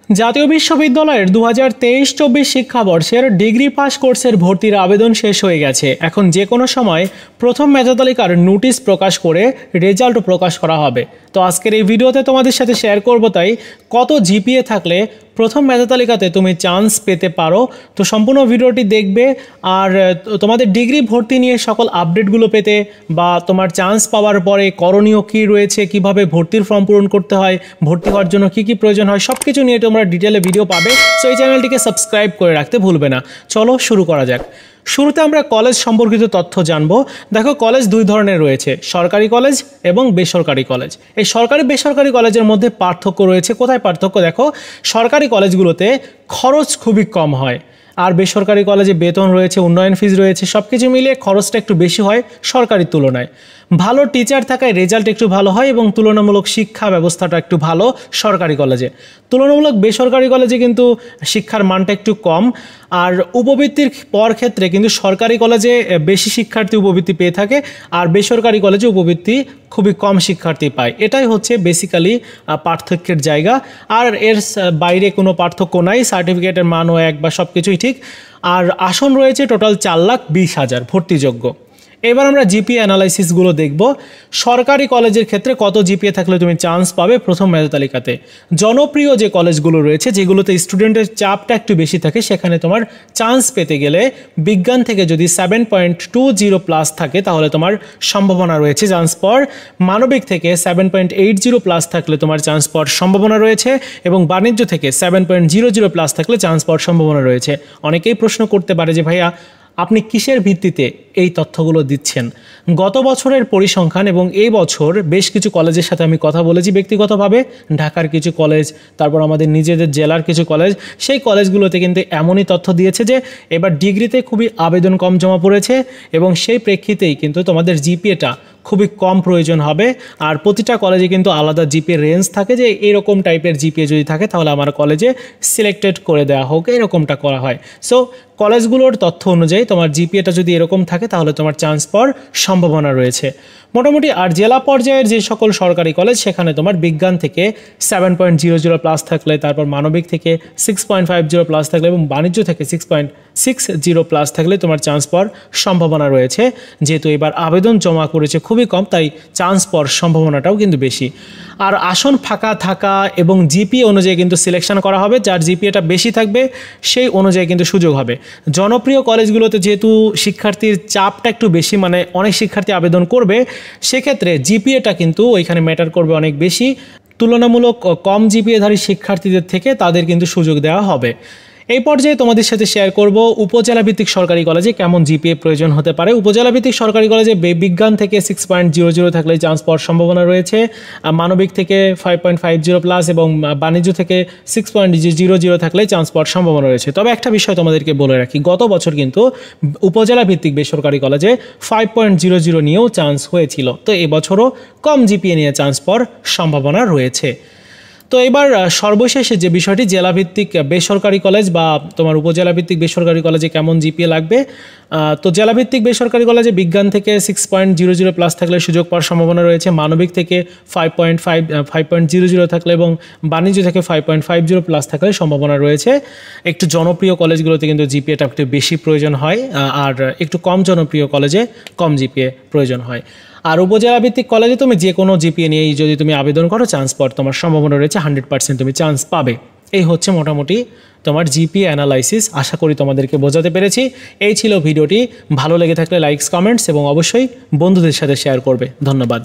জাতীয় বিশ্ববিদ্যালয়ের 2023-24 শিক্ষাবর্ষের degree pass কোর্সের ভর্তির আবেদন শেষ হয়ে গেছে। এখন যে কোনো সময় প্রথম মেধা তালিকার নোটিশ প্রকাশ করে রেজাল্ট প্রকাশ করা হবে। তো আজকের এই ভিডিওতে তোমাদের সাথে শেয়ার করব তাই কত জিপিএ থাকলে প্রথম মেধা তালিকাতে তুমি চান্স পেতে পারো। তো সম্পূর্ণ ভিডিওটি দেখবে আর তোমাদের ডিগ্রি ভর্তি নিয়ে সকল আপডেটগুলো পেতে বা তোমার চান্স পাওয়ার পরে করণীয় কী রয়েছে, কিভাবে ভর্তির ফর্ম পূরণ করতে হয়, ভর্তি হওয়ার জন্য কী কী প্রয়োজন হয়, সব কিছু নিয়ে তোমরা ডিটেলে ভিডিও পাবে। সো এই চ্যানেলটিকে সাবস্ক্রাইব করে রাখতে ভুলবে না। চলো শুরু করা যাক। শুরুতে আমরা কলেজ সম্পর্কিত তথ্য জানবো। দেখো, কলেজ দুই ধরনের রয়েছে, সরকারি কলেজ এবং বেসরকারি কলেজ। এই সরকারি বেসরকারি কলেজের মধ্যে পার্থক্য রয়েছে। কোথায় পার্থক্য? দেখো, সরকারি কলেজগুলোতে খরচ খুবই কম হয়, আর বেসরকারি কলেজে বেতন রয়েছে, উন্নয়ন ফিজ রয়েছে, সব কিছু মিলিয়ে খরচটা একটু বেশি হয় সরকারির তুলনায়। ভালো টিচার থাকায় রেজাল্ট একটু ভালো হয় এবং তুলনামূলক শিক্ষা ব্যবস্থাটা একটু ভালো সরকারি কলেজে। তুলনামূলক বেসরকারি কলেজে কিন্তু শিক্ষার মানটা একটু কম, আর উপবৃত্তির পর ক্ষেত্রে কিন্তু সরকারি কলেজে বেশি শিক্ষার্থী উপবৃত্তি পেয়ে থাকে, আর বেসরকারি কলেজে উপবৃত্তি খুবই কম শিক্ষার্থী পায়। এটাই হচ্ছে বেসিক্যালি পার্থক্যের জায়গা, আর এর বাইরে কোনো পার্থক্য নাই। সার্টিফিকেটের মানও এক বা সব কিছুই ঠিক। আর আসন রয়েছে টোটাল 4,20,000 ভর্তিযোগ্য। এবার আমরা জিপিএ অ্যানালাইসিসগুলো দেখব। সরকারি কলেজের ক্ষেত্রে কত জিপিএ থাকলে তুমি চান্স পাবে প্রথম মেধা তালিকাতে। জনপ্রিয় যে কলেজগুলো রয়েছে, যেগুলোতে স্টুডেন্টের চাপটা একটু বেশি থাকে, সেখানে তোমার চান্স পেতে গেলে বিজ্ঞান থেকে যদি 7.20 প্লাস থাকে তাহলে তোমার সম্ভাবনা রয়েছে চান্স পাওয়ার। মানবিক থেকে 7.80 প্লাস থাকলে তোমার চান্স পাওয়ার সম্ভাবনা রয়েছে, এবং বাণিজ্য থেকে 7.00 প্লাস থাকলে চান্স পাওয়ার সম্ভাবনা রয়েছে। অনেকেই প্রশ্ন করতে পারে যে ভাইয়া, আপনি কিসের ভিত্তিতে এই তথ্যগুলো দিচ্ছেন? গত বছরের পরিসংখ্যান এবং এই বছর বেশ কিছু কলেজের সাথে আমি কথা বলেছি ব্যক্তিগতভাবে। ঢাকার কিছু কলেজ, তারপর আমাদের নিজেদের জেলার কিছু কলেজ, সেই কলেজগুলোতে কিন্তু এমনই তথ্য দিয়েছে যে এবার ডিগ্রিতে খুবই আবেদন কম জমা পড়েছে, এবং সেই প্রেক্ষিতেই কিন্তু তোমাদের জিপিএটা খুবই কম প্রয়োজন হবে। আর প্রতিটা কলেজে কিন্তু আলাদা জিপিএ রেঞ্জ থাকে, যে এরকম টাইপের জিপিএ যদি থাকে তাহলে আমার কলেজে সিলেক্টেড করে দেওয়া হোক, এরকমটা করা হয়। সো কলেজগুলোর তথ্য অনুযায়ী তোমার জিপিএটা যদি এরকম থাকে তাহলে তোমার চান্স পাওয়ার সম্ভাবনা রয়েছে মোটামুটি। আর জেলা পর্যায়ের যে সকল সরকারি কলেজ, সেখানে তোমার বিজ্ঞান থেকে 7.00 প্লাস থাকলে, তারপর মানবিক থেকে 6.50 প্লাস থাকলে, এবং বাণিজ্য থেকে 6.60 প্লাস থাকলে তোমার চান্স পাওয়ার সম্ভাবনা রয়েছে। যেহেতু এবার আবেদন জমা করেছে খুবই কম, তাই চান্স পাওয়ার সম্ভাবনাটাও কিন্তু বেশি। আর আসন ফাঁকা থাকা এবং জিপিএ অনুযায়ী কিন্তু সিলেকশন করা হবে। যার জিপিএটা বেশি থাকবে সেই অনুযায়ী কিন্তু সুযোগ হবে। জনপ্রিয় কলেজগুলোতে যেহেতু শিক্ষার্থীর চাপটা একটু বেশি, মানে অনেক শিক্ষার্থী আবেদন করবে, সেক্ষেত্রে জিপিএটা কিন্তু ওইখানে ম্যাটার করবে অনেক বেশি। তুলনামূলক কম জিপিএধারী শিক্ষার্থীদের থেকে তাদের কিন্তু সুযোগ দেওয়া হবে। এই পর্যায়ে তোমাদের সাথে শেয়ার করব উপজেলা ভিত্তিক সরকারি কলেজে কেমন জিপিএ প্রয়োজন হতে পারে। উপজেলা ভিত্তিক সরকারি কলেজে বিজ্ঞান থেকে 6.00 থাকলে চান্স পাওয়ার সম্ভাবনা রয়েছে, মানবিক থেকে 5.50 প্লাস, এবং বাণিজ্য থেকে 6.00 থাকলে চান্স পাওয়ার সম্ভাবনা রয়েছে। তবে একটা বিষয় তোমাদেরকে বলে রাখি, গত বছর কিন্তু উপজেলা ভিত্তিক বেসরকারি কলেজে 5.00 নিয়েও চান্স হয়েছিল। তো এবছরও কম জিপিএ নিয়ে চান্স পাওয়ার সম্ভাবনা রয়েছে। তো এবার সর্বশেষে যে বিষয়টি, জেলাভিত্তিক বেসরকারি কলেজ বা তোমার উপজেলা ভিত্তিক বেসরকারি কলেজে কেমন জিপিএ লাগবে। তো জেলাভিত্তিক বেসরকারি কলেজে বিজ্ঞান থেকে 6.00 প্লাস থাকলে সুযোগ পাওয়ার সম্ভাবনা রয়েছে, মানবিক থেকে 5.00 থাকলে, এবং বাণিজ্য থেকে 5.50 প্লাস থাকলে সম্ভাবনা রয়েছে। একটু জনপ্রিয় কলেজগুলোতে কিন্তু জিপিএটা একটু বেশি প্রয়োজন হয়, আর একটু কম জনপ্রিয় কলেজে কম জিপিএ প্রয়োজন হয়। আর উপজেলা ভিত্তিক কলেজে তুমি যে কোনো জিপিএ নিয়েই যদি তুমি আবেদন করো, চান্স পাওয়ার তোমার সম্ভাবনা রয়েছে 100% তুমি চান্স পাবে। এই হচ্ছে মোটামুটি তোমার জিপিএ অ্যানালাইসিস। আশা করি তোমাদেরকে বোঝাতে পেরেছি। এই ছিল ভিডিওটি। ভালো লেগে থাকলে লাইকস, কমেন্টস এবং অবশ্যই বন্ধুদের সাথে শেয়ার করবে। ধন্যবাদ।